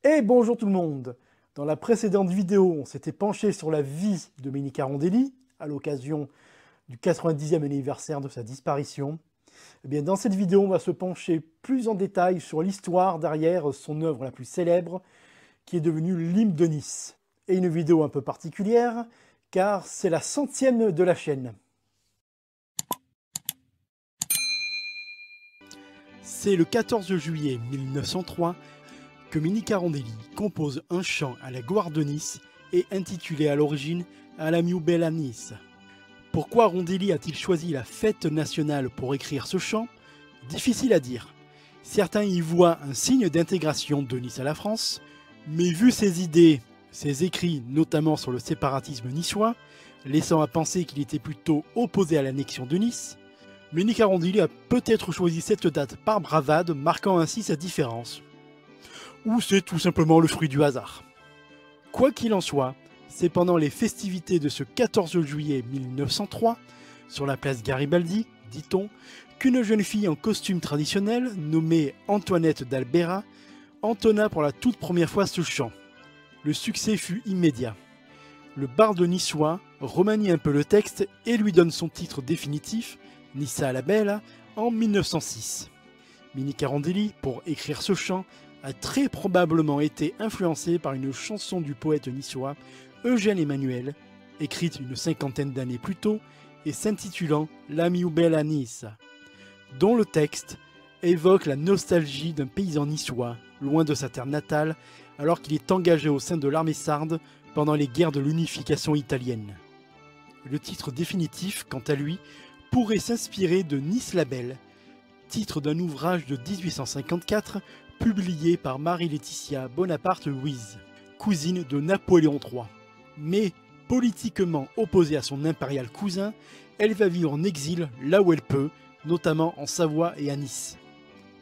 Et bonjour tout le monde. Dans la précédente vidéo, on s'était penché sur la vie de Mini Carondelli à l'occasion du 90e anniversaire de sa disparition. Eh bien, dans cette vidéo, on va se pencher plus en détail sur l'histoire derrière son œuvre la plus célèbre, qui est devenue l'hymne de Nice. Et une vidéo un peu particulière, car c'est la 100e de la chaîne. C'est le 14 juillet 1903 que Mini Carondelli compose un chant à la gloire de Nice et intitulé à l'origine À la miu bella Nice. Pourquoi Rondelli a-t-il choisi la fête nationale pour écrire ce chant? Difficile à dire. Certains y voient un signe d'intégration de Nice à la France, mais vu ses idées, ses écrits notamment sur le séparatisme niçois, laissant à penser qu'il était plutôt opposé à l'annexion de Nice, Mini Carondelli a peut-être choisi cette date par bravade, marquant ainsi sa différence. Ou c'est tout simplement le fruit du hasard. Quoi qu'il en soit, c'est pendant les festivités de ce 14 juillet 1903, sur la place Garibaldi, dit-on, qu'une jeune fille en costume traditionnel, nommée Antoinette d'Albera, entonna pour la toute première fois ce chant. Le succès fut immédiat. Le barde niçois remanie un peu le texte et lui donne son titre définitif, Nissa la Bella, en 1906. Mini Carondelli, pour écrire ce chant, a très probablement été influencé par une chanson du poète niçois Eugène Emmanuel, écrite une cinquantaine d'années plus tôt et s'intitulant La miu bella Nice, dont le texte évoque la nostalgie d'un paysan niçois, loin de sa terre natale, alors qu'il est engagé au sein de l'armée sarde pendant les guerres de l'unification italienne. Le titre définitif, quant à lui, pourrait s'inspirer de Nice la Belle, titre d'un ouvrage de 1854 publié par Marie-Laetitia Bonaparte-Louise, cousine de Napoléon III. Mais politiquement opposée à son impérial cousin, elle va vivre en exil là où elle peut, notamment en Savoie et à Nice.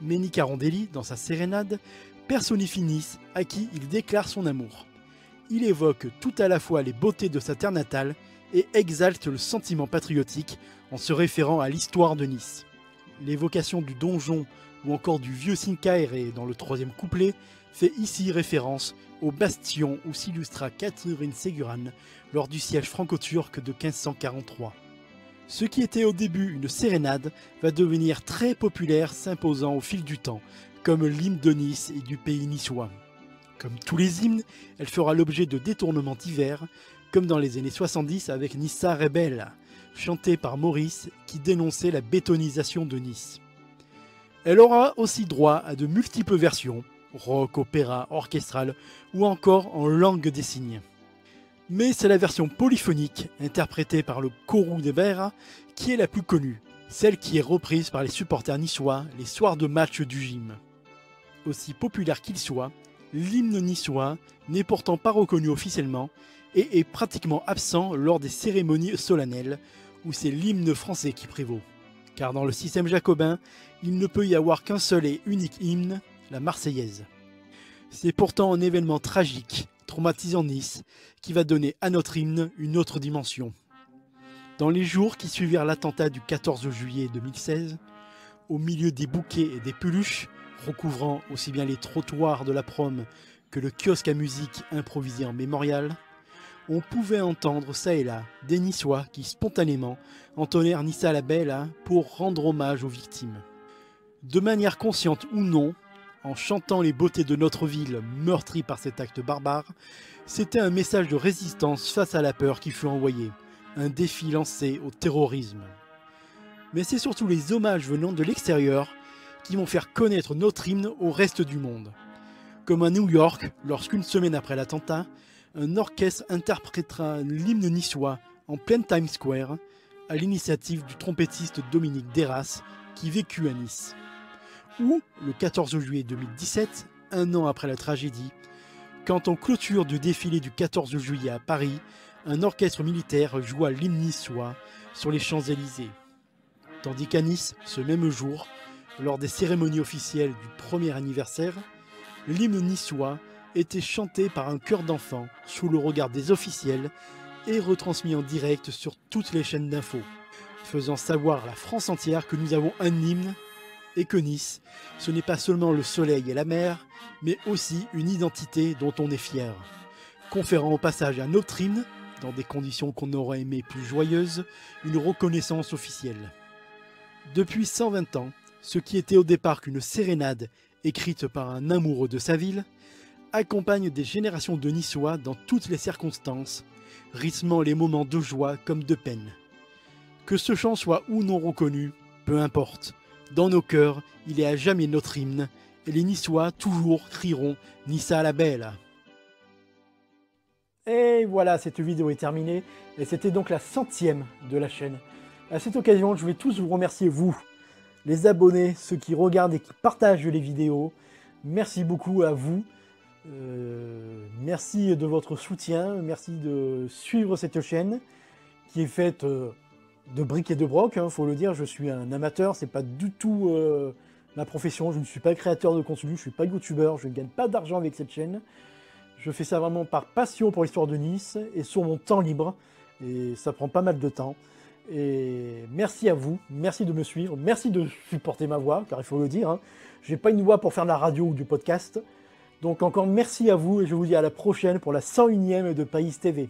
Mini Carondelli, dans sa sérénade, personnifie Nice à qui il déclare son amour. Il évoque tout à la fois les beautés de sa terre natale et exalte le sentiment patriotique en se référant à l'histoire de Nice. L'évocation du donjon ou encore du vieux Cincaere dans le troisième couplet fait ici référence au bastion où s'illustra Catherine Ségurane lors du siège franco-turc de 1543. Ce qui était au début une sérénade va devenir très populaire, s'imposant au fil du temps, comme l'hymne de Nice et du pays niçois. Comme tous les hymnes, elle fera l'objet de détournements divers, comme dans les années 70 avec Nissa Rebella, chantée par Maurice qui dénonçait la bétonisation de Nice. Elle aura aussi droit à de multiples versions, rock, opéra, orchestral ou encore en langue des signes. Mais c'est la version polyphonique, interprétée par le Coro de Vera, qui est la plus connue, celle qui est reprise par les supporters niçois les soirs de match du gym. Aussi populaire qu'il soit, l'hymne niçois n'est pourtant pas reconnu officiellement et est pratiquement absent lors des cérémonies solennelles, où c'est l'hymne français qui prévaut. Car dans le système jacobin, il ne peut y avoir qu'un seul et unique hymne, la Marseillaise. C'est pourtant un événement tragique, traumatisant Nice, qui va donner à notre hymne une autre dimension. Dans les jours qui suivirent l'attentat du 14 juillet 2016, au milieu des bouquets et des peluches, recouvrant aussi bien les trottoirs de la prom que le kiosque à musique improvisé en mémorial, on pouvait entendre ça et là des Niçois qui spontanément entonnèrent Nissa la Bella pour rendre hommage aux victimes. De manière consciente ou non, en chantant les beautés de notre ville meurtrie par cet acte barbare, c'était un message de résistance face à la peur qui fut envoyé, un défi lancé au terrorisme. Mais c'est surtout les hommages venant de l'extérieur qui vont faire connaître notre hymne au reste du monde. Comme à New York, lorsqu'une semaine après l'attentat, un orchestre interprétera l'hymne niçois en pleine Times Square, à l'initiative du trompettiste Dominique Deras, qui vécut à Nice. Ou, le 14 juillet 2017, un an après la tragédie, quand en clôture du défilé du 14 juillet à Paris, un orchestre militaire joua l'hymne niçois sur les Champs-Élysées. Tandis qu'à Nice, ce même jour, lors des cérémonies officielles du premier anniversaire, l'hymne niçois était chanté par un chœur d'enfants sous le regard des officiels et retransmis en direct sur toutes les chaînes d'infos, faisant savoir à la France entière que nous avons un hymne et que Nice, ce n'est pas seulement le soleil et la mer, mais aussi une identité dont on est fier, conférant au passage à notre hymne, dans des conditions qu'on aurait aimé plus joyeuses, une reconnaissance officielle. Depuis 120 ans, ce qui était au départ qu'une sérénade écrite par un amoureux de sa ville, accompagne des générations de Niçois dans toutes les circonstances, rythmant les moments de joie comme de peine. Que ce chant soit ou non reconnu, peu importe. Dans nos cœurs, il est à jamais notre hymne, et les Niçois toujours crieront « Nissa la belle ». Et voilà, cette vidéo est terminée, et c'était donc la 100e de la chaîne. À cette occasion, je vais tous vous remercier, vous, les abonnés, ceux qui regardent et qui partagent les vidéos. Merci beaucoup à vous. Merci de votre soutien, merci de suivre cette chaîne qui est faite de briques et de broc, faut le dire. Je suis un amateur, c'est pas du tout ma profession, je ne suis pas créateur de contenu, je ne suis pas youtubeur, je ne gagne pas d'argent avec cette chaîne. Je fais ça vraiment par passion pour l'histoire de Nice et sur mon temps libre, et ça prend pas mal de temps. Et merci à vous, merci de me suivre, merci de supporter ma voix, car il faut le dire, j'ai pas une voix pour faire de la radio ou du podcast. Donc encore merci à vous et je vous dis à la prochaine pour la 101e de Païs TV.